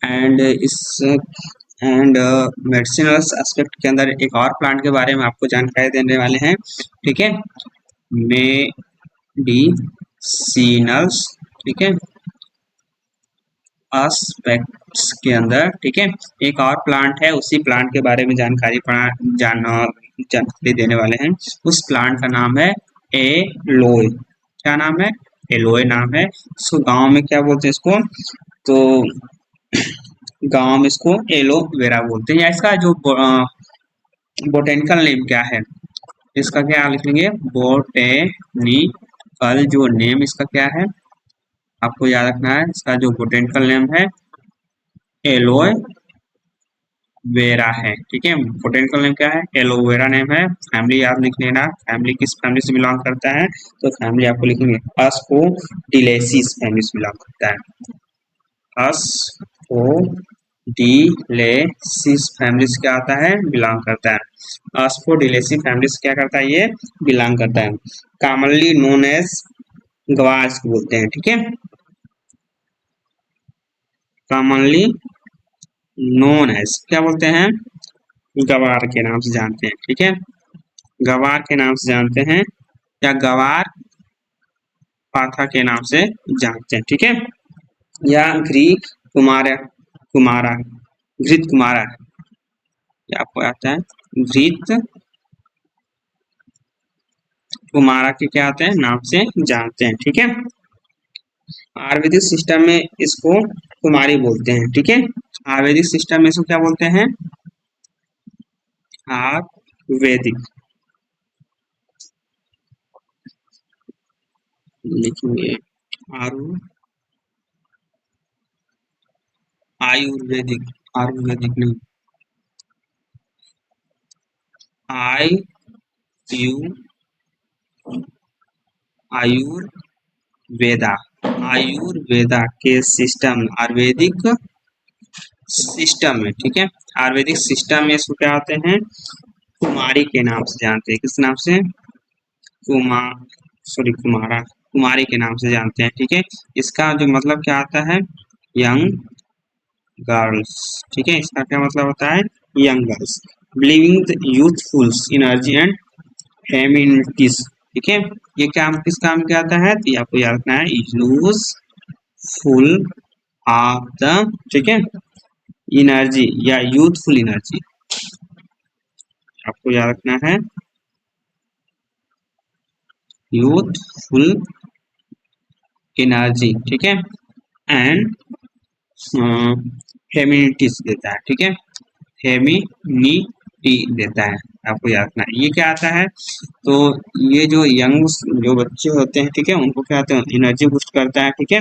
And इस and medicinal aspect के अंदर एक और प्लांट के बारे में आपको जानकारी देने वाले हैं। ठीक है, मेडिसिनल्स, ठीक है, एस्पेक्ट्स के अंदर, ठीक है, एक और प्लांट है, उसी प्लांट के बारे में जानकारी देने वाले हैं। उस प्लांट का नाम है एलोए। क्या नाम है? एलोए नाम है। इसको गांव में क्या बोलते हैं इसको? तो गांव में इसको एलोवेरा बोलते हैं। या इसका जो बोटेनिकल नेम क्या है, इसका क्या लिखेंगे? बोटेनिकल जो नेम इसका क्या है आपको याद रखना है। इसका जो बोटेनिकल नेम है एलोए वेरा है। ठीक है, बोटेनिकल नेम क्या है? एलोवेरा नेम है। फैमिली याद लिख लेना, फैमिली किस फैमिली से बिलोंग करता है, तो फैमिली आपको लिखेंगे अस्पोडिलेसिस फैमिली से बिलोंग करता है। अस्पोडिलेसिस फैमिली से क्या आता है? बिलोंग करता है। अस्पोडिलेसी फैमिली से क्या करता है? ये बिलोंग करता है। कॉमनली नोन एज गवार बोलते हैं। ठीक है, कॉमनली नोन एज क्या बोलते हैं? गवार के नाम से जानते हैं। ठीक है, गवार के नाम से जानते हैं या गवार पाथा के नाम से जानते हैं। ठीक है, या ग्रीक कुमार कुमारा घृत कुमारा ये आपको आता है। घृत कुमारा के क्या आते हैं? नाम से जानते हैं। ठीक है, आयुर्वेदिक सिस्टम में इसको कुमारी बोलते हैं। ठीक है, आयुर्वेदिक सिस्टम में इसको क्या बोलते हैं? आयुर्वेदिक लिखेंगे आयुर्वेदिक, आयुर्वेदिक नहीं, आयुर्वेदा, आयुर्वेदा के सिस्टम, आयुर्वेदिक सिस्टम में। ठीक है, आयुर्वेदिक सिस्टम में इसको क्या आते हैं? कुमारी के नाम से जानते हैं। किस नाम से? कुमारा, कुमारी के नाम से जानते हैं। ठीक है, इसका जो मतलब क्या आता है? Young girls. ठीक है, इसका क्या मतलब होता है? Young girls believing the youthful energy and femininities. ठीक है, ये काम किस काम के आता है? तो ये आपको याद रखना है, यूजफुल ऑफ द, ठीक है, एनर्जी या यूथफुल एनर्जी आपको याद रखना है, यूथफुल एनर्जी। ठीक है, एंड फेमिनिटीज देता है। ठीक है, फेमिनिटी देता है, आपको याद रखना है। ये क्या आता है? तो ये जो यंग जो बच्चे होते हैं, ठीक है, उनको क्या आता है? एनर्जी बूस्ट करता है। ठीक है,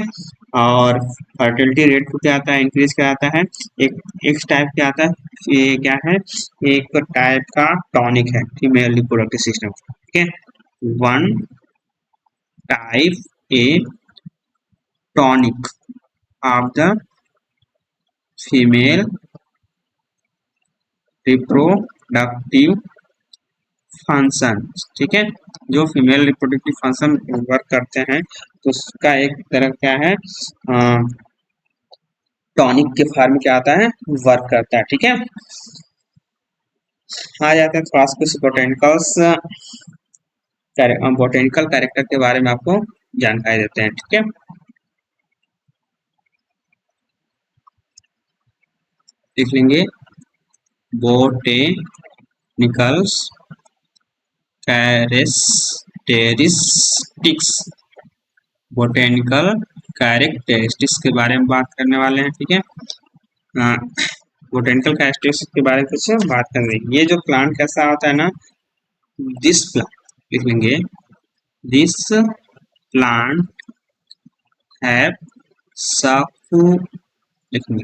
और फर्टिलिटी रेट को क्या आता है? इंक्रीज कराता है। एक टाइप क्या आता है? ये क्या है? एक टाइप का टॉनिक है फीमेल रिप्रोडक्टिव सिस्टम। ठीक है, one type A tonic of the female reproductive function. ठीक है, जो फीमेल रिप्रोडक्टिव फंक्शन वर्क करते हैं, तो उसका एक तरह क्या है? टॉनिक के फॉर्म क्या आता है? वर्क करता है। ठीक है, आ जाते हैं थोड़ा सा कुछ बोटेनिकल कैरेक्टर के बारे में आपको जानकारी देते हैं। ठीक है, देख लेंगे बोटेनिकल्स कैरेक्टरिस्टिक्स, बोटेनिकल कैरेक्टरिस्टिक्स के बारे में बात करने वाले हैं। ठीक है, बोटेनिकल कैरेक्टरिस्टिक्स के बारे में कुछ बात कर रहे हैं। ये जो प्लांट कैसा होता है ना, दिस प्लांट लिख लेंगे, दिस प्लांट हैव सकू लिखेंगे,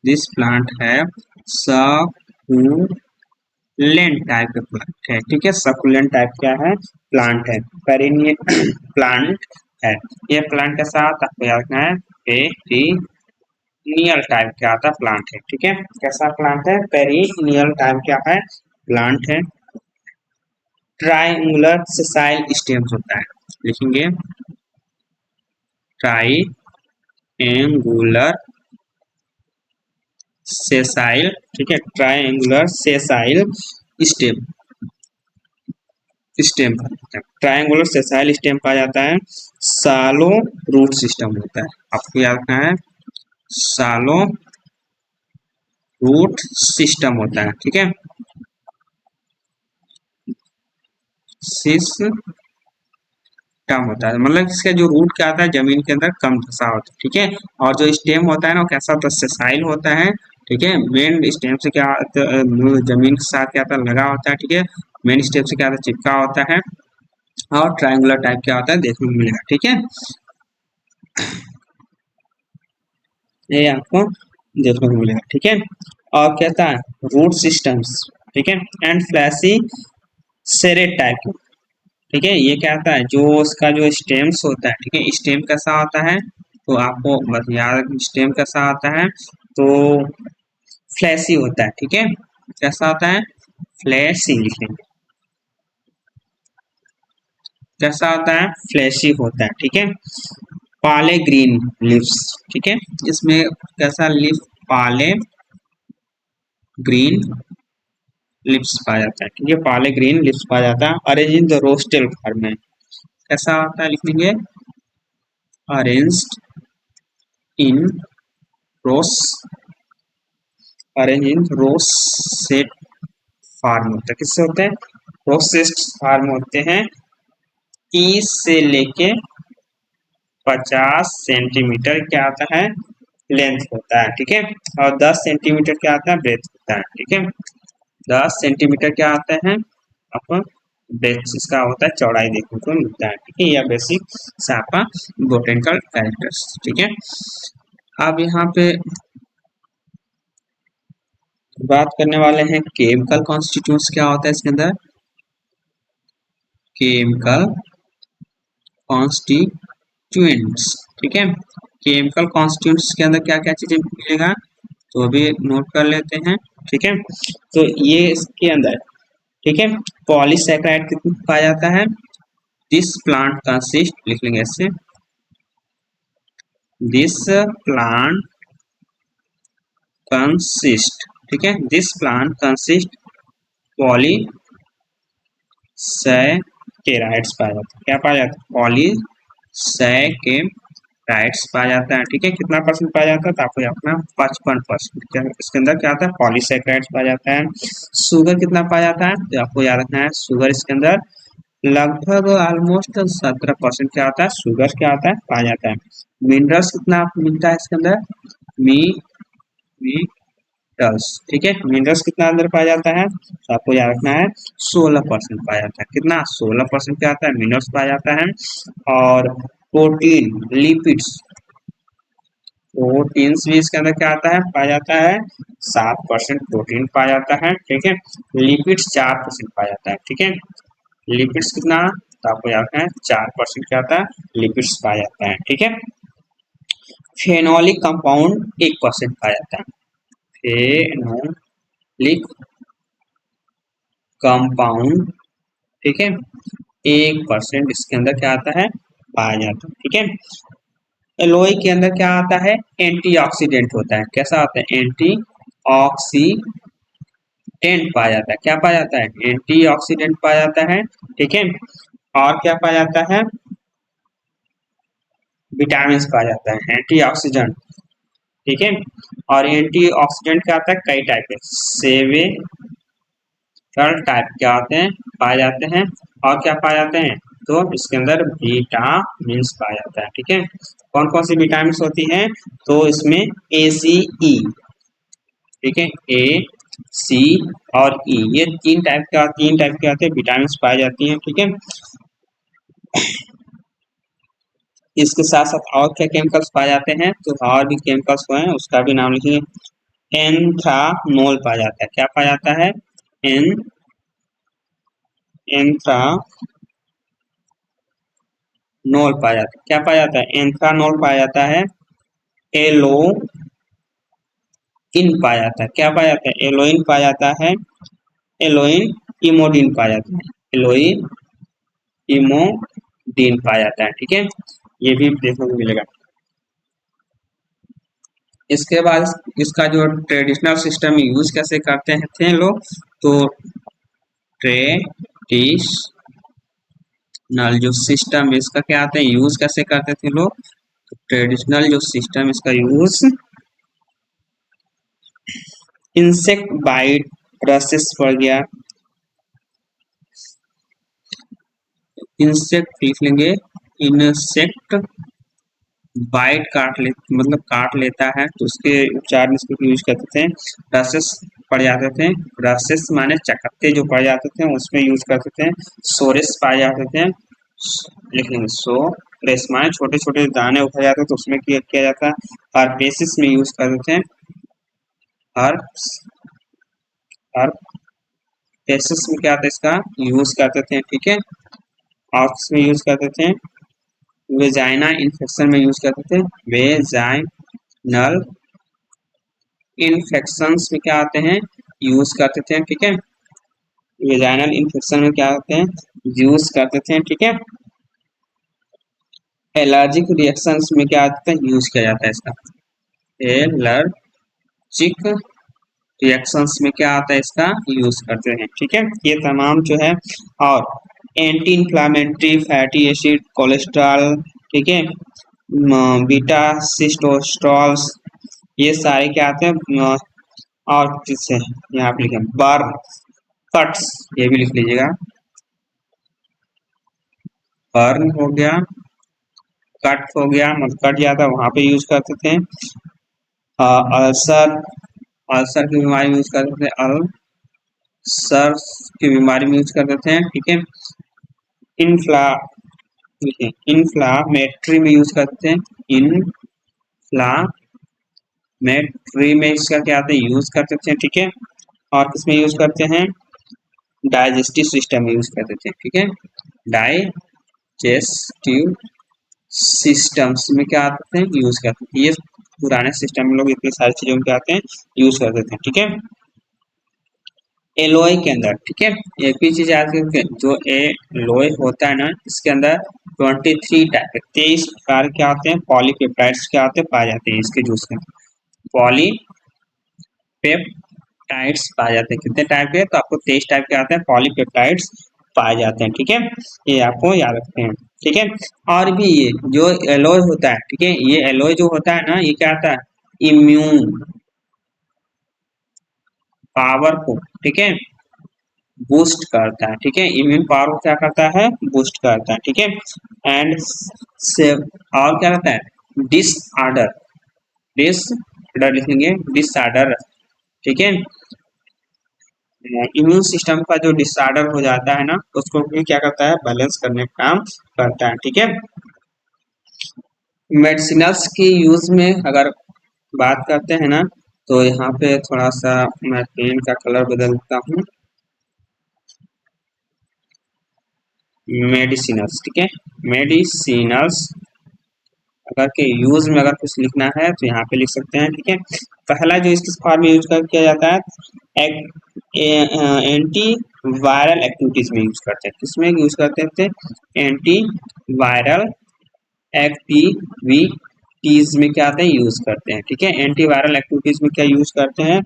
this plant have succulent type का प्लांट है। ठीक है, सकुलेंट टाइप क्या है? प्लांट है, पेरिनियल प्लांट है। ये प्लांट कैसा आता है? आपको याद रखना है, पेरिनियल टाइप क्या आता है? प्लांट है। ठीक है, कैसा प्लांट है? पेरिनियल टाइप क्या है? प्लांट है। ट्राइंगुलर सेसाइल स्टेम्स होता है, लिखेंगे ट्राइएंगुलर सेसाइल, ठीक है, triangular sessile stem, stem triangular sessile stem पाया जाता है। सालो रूट सिस्टम होता है, आपको याद रखना है, सालो रूट सिस्टम होता है, ठीक है, सिस्टम होता है, मतलब इसका जो रूट क्या आता है जमीन के अंदर कम धसा होता है, ठीक है, और जो स्टेम होता है ना वो कैसा होता है, सेसाइल होता है, ठीक है, मेन स्टेम से क्या जमीन के साथ क्या आता है, लगा होता है, ठीक है, मेन स्टेम से क्या आता है, चिपका होता है, और ट्रायंगुलर टाइप क्या होता है देखने को मिलेगा, ठीक है, ये आपको देखने को मिलेगा, ठीक है, और कहता है रूट सिस्टम्स, ठीक है, एंड फ्लैशी सेरेट टाइप, ठीक है, ये क्या होता है जो उसका जो स्टेम्स होता है, ठीक है, स्टेम कैसा होता है, तो आपको बस याद, स्टेम कैसा होता है, तो फ्लैशी होता है, ठीक है, कैसा होता है, फ्लैशी लिखेंगे, कैसा होता है, फ्लैशी होता है, ठीक है, पाले ग्रीन लिव्स, ठीक है, इसमें कैसा लिव, पाले ग्रीन लिप्स पाया जाता है, ठीक है, पाले ग्रीन लिप्स पाया जाता है, arrange in the rosette form में, कैसा होता है लिखेंगे, arranged in rows, arrange in rosette form होता है, किससे होते हैं, रोसेट फार्म होते हैं, 30 से लेके 50 सेंटीमीटर क्या आता है, लेंथ होता है, ठीक है, और 10 सेंटीमीटर क्या आता है, ब्रेथ होता है, ठीक है, 10 सेंटीमीटर क्या आता है आपको, ब्रेथ इसका होता है, चौड़ाई देखने को मिलता है, ठीक है, यह बेसिक सापा बोटेनिकल कैरेक्टर्स, ठीक है, अब यहाँ पे बात करने वाले हैं केमिकल कॉन्स्टिट्यूएंट्स क्या होता है इसके अंदर, केमिकल कॉन्स्टिट्यूएंट्स, ठीक है, केमिकल कॉन्स्टिट्यूएंट्स के अंदर क्या क्या चीजें मिलेगा, तो अभी नोट कर लेते हैं, ठीक है, तो ये इसके अंदर, ठीक है, पॉलीसैकेराइड कितना पाया जाता है, दिस प्लांट कंसिस्ट, लिख लेंगे ऐसे, दिस प्लांट कंसिस्ट, ठीक है, दिस प्लांट कंसिस्ट पॉलीसैकेराइड्स पाया जाता है, क्या पाया जाता है, पॉलीसैकेराइड्स पाया जाता है, ठीक है, कितना परसेंट पाया जाता है, तो आपको अपना 55%, इसके अंदर क्या आता है, पॉलीसैकेराइड्स पाया जाता है, शुगर कितना पाया जाता है, तो आपको याद रखना है, शुगर इसके अंदर लगभग ऑलमोस्ट 17% क्या आता है, शुगर क्या आता है, पाया जाता है, मिनरल्स कितना मिलता है इसके अंदर, मी मिनरल्स, ठीक है, मिनरल्स कितना अंदर पाया जाता है, तो आपको याद रखना है 16% पाया जाता है, कितना 16% क्या आता है, मिनरल्स पाया जाता है, और प्रोटीन लिपिड्स, प्रोटीन्स भी इसके अंदर क्या आता है, पाया जाता है, 7% प्रोटीन पाया जाता है, ठीक है, लिपिड्स 4% पाया जाता है, ठीक है, लिपिड्स कितना, तो आपको याद रखना है 4% क्या आता है, लिपिड्स पाया जाता है, ठीक है, फेनोलिक कंपाउंड 1% पाया जाता है, फेनोलिक कंपाउंड, ठीक है, 1% इसके अंदर क्या आता है, पाया जाता है, ठीक है, एलोई के अंदर क्या आता है, एंटीऑक्सीडेंट होता है, कैसा होता है, एंटीऑक्सीडेंट पाया जाता है, क्या पाया जाता है, एंटीऑक्सीडेंट पाया जाता है, ठीक है, और क्या पाया जाता है, विटामिन पाया जाता है, एंटीऑक्सीडेंट, ठीक है, और एंटीऑक्सीडेंट क्या आता है, कई टाइप के, सेवेरल टाइप क्या होते हैं, पाए जाते हैं, और क्या पाए जाते हैं, तो इसके अंदर विटामिन पाया जाता है, ठीक है, कौन कौन सी विटामिन होती हैं, तो इसमें ए सी ई, ठीक है, ए सी और ई, ये तीन टाइप के आते हैं विटामिन पाई जाती हैं, ठीक है, इसके साथ साथ और क्या केमिकल्स पाए जाते हैं, तो और भी केमिकल्स हैं उसका भी नाम लिखिए, एंथ्रानोल पाया जाता है, क्या पाया जाता है, एंथ्रानोल पाया जाता है, क्या पाया जाता है, एंथ्रानोल पाया जाता है, एलोइन पाया जाता है, क्या पाया जाता है, एलोइन पाया जाता है, एलोइन इमोडिन पाया जाता है, एलोइन इमोडिन पाया जाता है, ठीक है, ये भी देखने को मिलेगा, इसके बाद इसका जो ट्रेडिशनल सिस्टम यूज कैसे करते थे लोग, तो ट्रेडिशनल जो सिस्टम इसका क्या आते हैं यूज कैसे करते थे लोग, ट्रेडिशनल जो सिस्टम इसका यूज इंसेक्ट बाइट प्रोसेस पड़ गया, इंसेक्ट लिख लेंगे, इंसेक्ट बाइट काट ले मतलब काट लेता है तो उसके उपचार में इसको यूज करते थे, प्रोसेस पड़ जाते थे, प्रोसेस माने चकत्ते जो पड़ जाते थे उसमें यूज करते थे, सोरेस पाए जाते थे, लिखेंगे सो रेस माने छोटे छोटे दाने उठाए जाते तो उसमें किया जाता है, और बेसिस में यूज करते थे, और हर केसेस में क्या आता है इसका यूज करते थे, ठीक है, ऑक्स में यूज करते थे, वेजाइना इन्फेक्शन में यूज करते थे, वेजाइनल इन्फेक्शंस में क्या आते हैं यूज करते थे, ठीक है, वेजाइनल इन्फेक्शन में क्या होते हैं यूज करते थे, ठीक है, एलर्जिक रिएक्शंस में क्या आता है यूज किया जाता है इसका, एलर्जिक रिएक्शंस में क्या आता है इसका यूज करते हैं, ठीक है, ये तमाम जो है, और anti inflammatory fatty acid cholesterol, ठीक है, बीटा सिस्टोस्ट्रॉल्स, ये सारे क्या आते हैं, और किससे यहाँ पे लिखे बर्न कट्स, ये भी लिख लीजिएगा, बर्न हो गया, कट हो गया मतलब कट जाता वहां पे यूज करते थे, अल्सर, अल्सर की बीमारी में यूज करते थे, अल्सर की बीमारी में यूज करते थे, ठीक है, इन्फ्ला इन्फ्लामेटरी में यूज करते हैं, इन्फ्लामेटरी में इसका क्या आते हैं यूज करते थे, ठीक है, और किसमें यूज करते हैं डाइजेस्टिव सिस्टम में यूज करते थे, ठीक है, डाइजेस्टिव सिस्टम्स में क्या आते हैं यूज करते थे, ये पुराने सिस्टम में लोग इतनी सारी चीजों में क्या आते हैं यूज करते थे, ठीक है, एलोय के अंदर, ठीक है, एक भी चीज याद करके जो एलोय होता है ना इसके अंदर 23 टाइप 23 प्रकार के आते हैं पॉलीपेप्टाइड्स क्या आते हैं पाए जाते हैं इसके जूस में, पॉलीपेप्टाइड्स पाए जाते हैं, कितने टाइप के तो आपको 23 टाइप के आते हैं पॉलीपेप्टाइड्स पाए जाते हैं, ठीक है, ये आपको याद रखते हैं, ठीक है, और भी ये जो एलोय होता है, ठीक है, ये एलोय जो होता है ना ये क्या आता है इम्यून पावर को, ठीक है, बूस्ट करता है, ठीक है, इम्यून पावर को क्या करता है बूस्ट करता है, ठीक है, एंड सेव, और क्या रहता है डिसऑर्डर, डिसऑर्डर लिखेंगे डिसऑर्डर, ठीक है, इम्यून सिस्टम का जो डिसऑर्डर हो जाता है ना उसको भी क्या करता है बैलेंस करने का काम करता है, ठीक है, मेडिसिनल्स की यूज में अगर बात करते हैं ना तो यहाँ पे थोड़ा सा मैं पेन का कलर बदलता हूँ, मेडिसिनल्स, ठीक है, मेडिसिनल्स अगर के यूज में अगर कुछ लिखना है तो यहाँ पे लिख सकते हैं, ठीक है, पहला जो इसके फॉर्म में यूज किया जाता है एंटी वायरल एक्टिविटीज में यूज करते हैं, किसमें यूज करते थे एंटी वायरल एक्टिविटीज में क्या आते हैं यूज करते हैं, ठीक है, एंटी वायरल एक्टिविटीज में क्या यूज करते हैं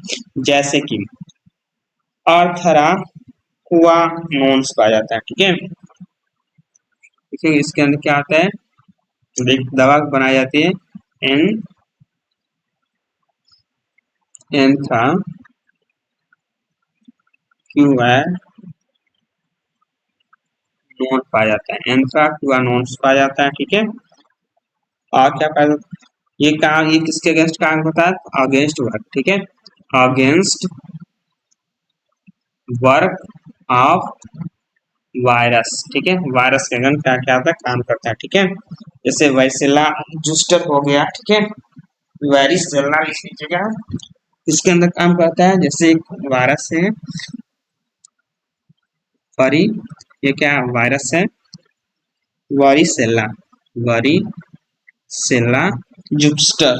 जैसे कि अर्थरा हुआ नोन्स पाया जाता है, ठीक है, देखिए इसके अंदर क्या आता है एक दवा बनाई जाती है एंथा नोन पाया जाता है, एंथ्रा क्यूआनोन्स पाया जाता है, ठीक है, और क्या पाया जाता है ये काम ये किसके अगेंस्ट काम होता है अगेंस्ट वर्क, ठीक है, अगेंस्ट वर्क ऑफ वायरस, ठीक है, वायरस के अगेंस्ट क्या क्या आता है काम करता है, ठीक है, जैसे वाइसेला जूस्टर हो गया, ठीक है, वारिसेला इस जगह इसके अंदर काम करता है, जैसे एक वायरस है परी, ये क्या वायरस है वारिसेला, वारिसेला जूस्टर,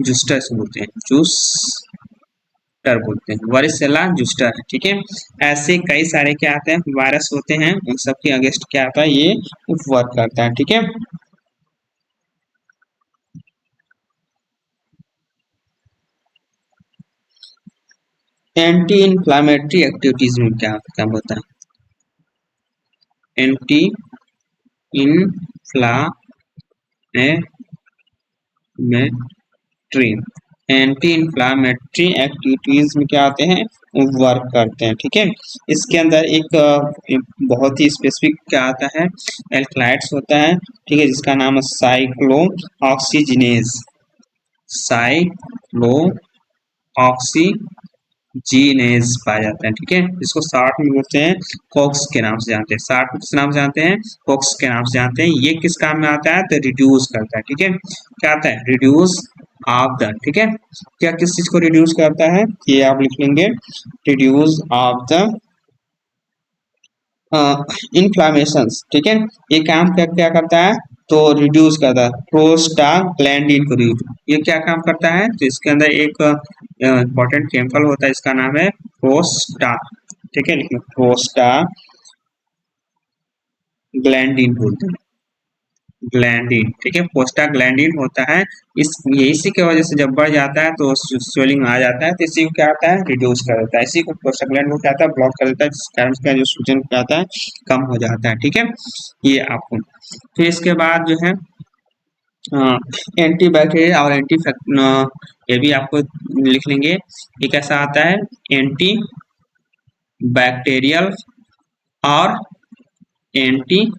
जूस्टर से बोलते हैं जूस्टर बोलते हैं वारिसेला जूस्टर, ठीक है, ऐसे कई सारे क्या आते हैं वायरस होते हैं उन सबके अगेंस्ट क्या आता है ये वर्क करता है, ठीक है, एंटी इन्फ्लामेटरी एक्टिविटीज में क्या क्या होता है? Anti inflammatory anti inflammatory activities में क्या आते हैं? वर्क करते हैं। ठीक है, इसके अंदर एक बहुत ही स्पेसिफिक क्या आता है? एल्कलाइड्स होता है। ठीक है, जिसका नाम है साइक्लो ऑक्सीजिनेज। साइक्लो ऑक्सीजीनेज पाया जाता है। ठीक है, इसको शॉर्ट में बोलते हैं कॉक्स के नाम से जानते हैं। शॉर्ट में किस नाम से जानते हैं? कॉक्स के नाम से जानते हैं। ये किस काम में आता है? तो रिड्यूस करता है। ठीक है, क्या आता है? Reduce of the. ठीक है, क्या किस चीज को रिड्यूस करता है? ये आप लिख लेंगे, रिड्यूस ऑफ द इन्फ्लामेशंस। ठीक है, ये काम क्या क्या करता है? तो रिड्यूस करता है प्रोस्टाग्लैंडिन को। ये क्या काम करता है? तो इसके अंदर एक इंपॉर्टेंट केमिकल होता है, इसका नाम है प्रोस्टा। ठीक है, लिखिए प्रोस्टाग्लैंडिन बोलते हैं, ग्लैंडिन। ठीक है, प्रोस्टाग्लैंडिन होता है। ये इसी की वजह से जब बढ़ जाता है तो स्वेलिंग आ जाता है, तो इसी को क्या आता है? रिड्यूस कर देता है। इसी को प्रोस्टाग्लैंडिन क्या आता है? ब्लॉक कर देता है, जिस कारण इसका जो सूजन क्या आता है? कम हो जाता है। ठीक है, ये आपको फिर इसके बाद जो है एंटी बैक्टीरियल और ये भी आपको लिख लेंगे। ये कैसा आता है? एंटी बैक्टीरियल और एंटी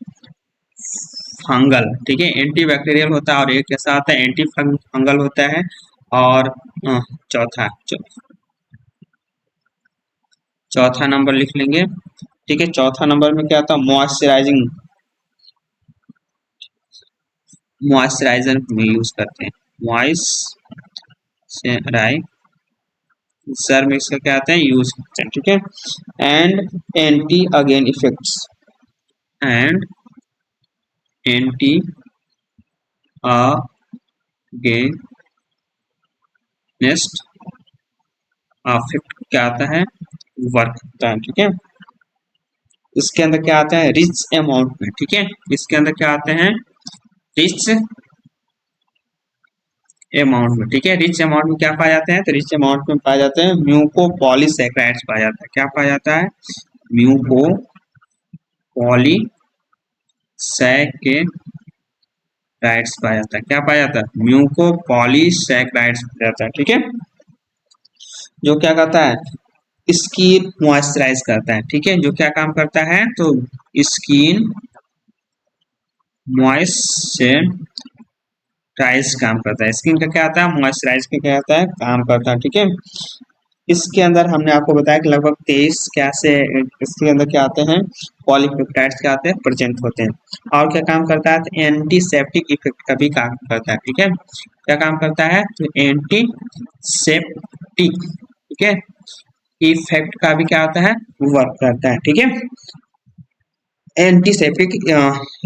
फंगल। ठीक है, एंटी बैक्टीरियल होता है और एक कैसा आता है? एंटी फंगल होता है। और चौथा चौथा नंबर लिख लेंगे। ठीक है, चौथा नंबर में क्या आता है? मॉइस्चराइजिंग। मॉइस्चराइजर में यूज करते हैं, मॉइस्चराइजर में इसका क्या आता है? यूज करते हैं। ठीक है, and anti again effects and anti against effect क्या आता है? वर्क करता है। ठीक है, इसके अंदर क्या आता है? रिच अमाउंट में। ठीक है, इसके अंदर क्या आते हैं? रिच अमाउंट में। ठीक है, रिच अमाउंट में क्या पाए जाते हैं? तो रिच अमाउंट में पाए जाते हैं म्यूकोपॉलीसैकेराइड्स पाया जाता है। क्या पाया जाता है? म्यूकोपॉलीसैकेराइड्स पाया जाता है। क्या पाया जाता है? म्यूकोपॉलीसैकेराइड्स पाया जाता है। ठीक है, जो क्या करता है? स्किन मॉइस्चराइज करता है। ठीक है, जो क्या काम करता है? तो स्किन मॉइस्चराइज काम करता है। स्किन का क्या आता है? मॉइस्चराइज का क्या आता है? काम करता है। ठीक है, इसके अंदर हमने आपको बताया कि लगभग 23 क्या से इसके अंदर क्या आते हैं? पॉलीपेप्टाइड्स क्या आते हैं? प्रेजेंट होते हैं। और क्या काम करता है? तो एंटीसेप्टिक इफेक्ट का भी काम करता है। ठीक है, क्या काम करता है? तो एंटीसेप्टिक, ठीक है, इफेक्ट का भी क्या होता है? वर्क करता है। ठीक है, एंटीसेप्टिक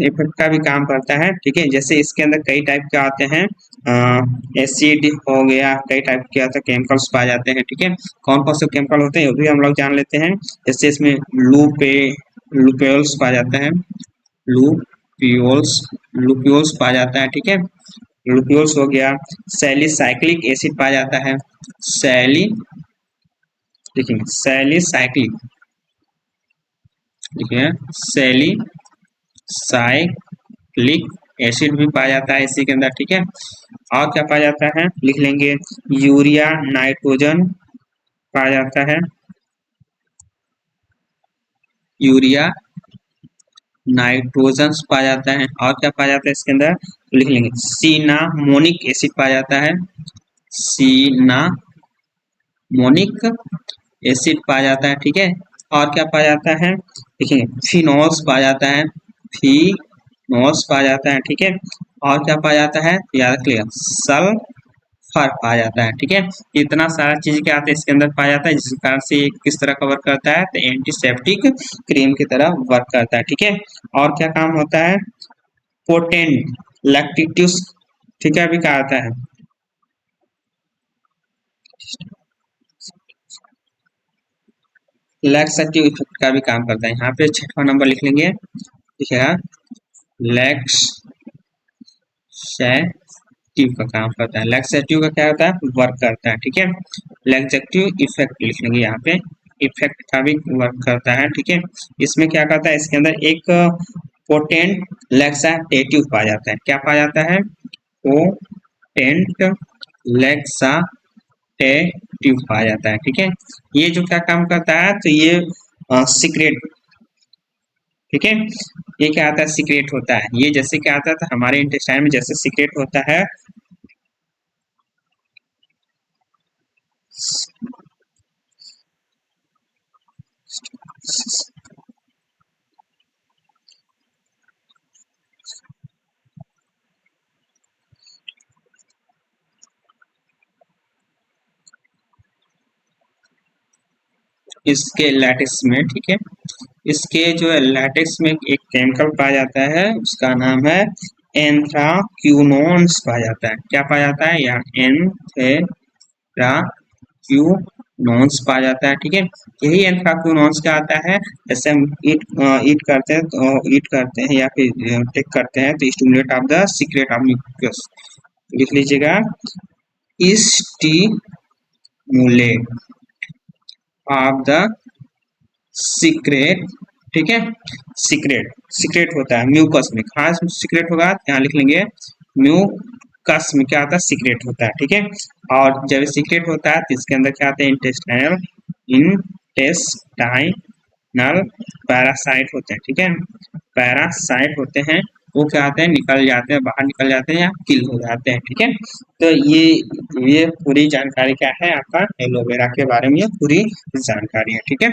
इफेक्ट का भी काम करता है। ठीक है, जैसे इसके अंदर कई टाइप के आते हैं, एसिड हो गया, कई टाइप के आते हैं, केमिकल्स पाए जाते हैं। ठीक है, कौन कौन से केमिकल होते हैं ये भी हम लोग जान लेते हैं। जैसे इसमें लूपेल्स पाया जाता है, लूपियोल्स लूपियोल्स पाया जाता है। ठीक है, लूपियोल्स हो गया। सैलिसाइक्लिक एसिड पाया जाता है, सैली देखिए सैलिसाइक्लिक, ठीक है, सैलिसाइक्लिक एसिड भी पाया जाता है इसी के अंदर। ठीक है, और क्या पाया जाता है? लिख लेंगे, यूरिया नाइट्रोजन पाया जाता है, यूरिया नाइट्रोजन पाया जाता है। और क्या पाया जाता है इसके अंदर? तो लिख लेंगे सिनामोनिक एसिड पाया जाता है, सिनामोनिक एसिड पाया जाता है। ठीक है, और क्या पाया जाता है? देखिए फिनोल्स पाया जाता है, फिनोल्स पाया जाता है। ठीक है, और क्या पाया जाता है? याद रखिएगा, सल्फर पाया जाता है। ठीक है, इतना सारा चीज क्या आता है इसके अंदर पाया जाता है, जिस कारण से ये किस तरह का वर्क करता है? तो एंटीसेप्टिक क्रीम की तरह वर्क करता है। ठीक है, और क्या काम होता है? पोटेंट लैक्टिट्यूस, ठीक है, अभी क्या आता है? लैक्सेटिव इफेक्ट का भी काम करता है। यहाँ पे छठवां नंबर लिख लेंगे, ठीक है, लैक्सेटिव लैक्सेटिव का काम करता है। लैक्सेटिव का क्या होता है, वर्क करता है, ठीक है। लैक्सेटिव इफेक्ट लिख लेंगे यहाँ पे, इफेक्ट का भी वर्क करता है, ठीक है। इसमें क्या करता है, इसके अंदर एक पोटेंट लैक्साटेटिव पाया जाता है। क्या पाया जाता है, पोटेंट लैक्साटेटिव पाया जाता है, ठीक है। ये जो क्या काम करता है, तो ये सीक्रेट, ठीक है। ये क्या आता है, सीक्रेट होता है। ये जैसे क्या आता था हमारे इंटेस्टाइन में, जैसे सीक्रेट होता है, इसके लैटेक्स में, ठीक है। इसके जो है लैटेक्स में एक केमिकल पाया जाता है, उसका नाम है एंथ्राक्यूनोन्स पाया जाता है। क्या पाया जाता है, यहाँ एंथ्राक्यूनोन्स पाया जाता है, ठीक है। यही एंथ्राक्यूनोन्स क्या आता है, जैसे हम ईट करते हैं, तो ईट करते हैं या फिर टेक करते हैं, तो stimulate of the secrete of mucus, लिख लीजिएगा, स्टिमुलेट ऑफ द सीक्रेट, ठीक है। सीक्रेट, सीक्रेट होता है म्यूकस में, खास सीक्रेट होगा, यहाँ लिख लेंगे, म्यूकस में क्या होता है, सीक्रेट होता है, ठीक है। और जब सीक्रेट होता है तो इसके अंदर क्या आता है, इंटेस्टाइनल पैरासाइट होते हैं, ठीक है। पैरासाइट होते हैं, वो क्या आते हैं, निकल जाते हैं, बाहर निकल जाते हैं या किल हो जाते हैं, ठीक है। तो ये पूरी जानकारी क्या है, आपका एलोवेरा के बारे में ये पूरी जानकारी है, ठीक है।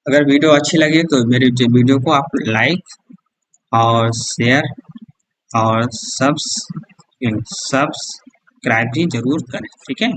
अगर वीडियो अच्छी लगी तो मेरे जो वीडियो को आप लाइक और शेयर और सब्सक्राइब भी जरूर करें, ठीक है।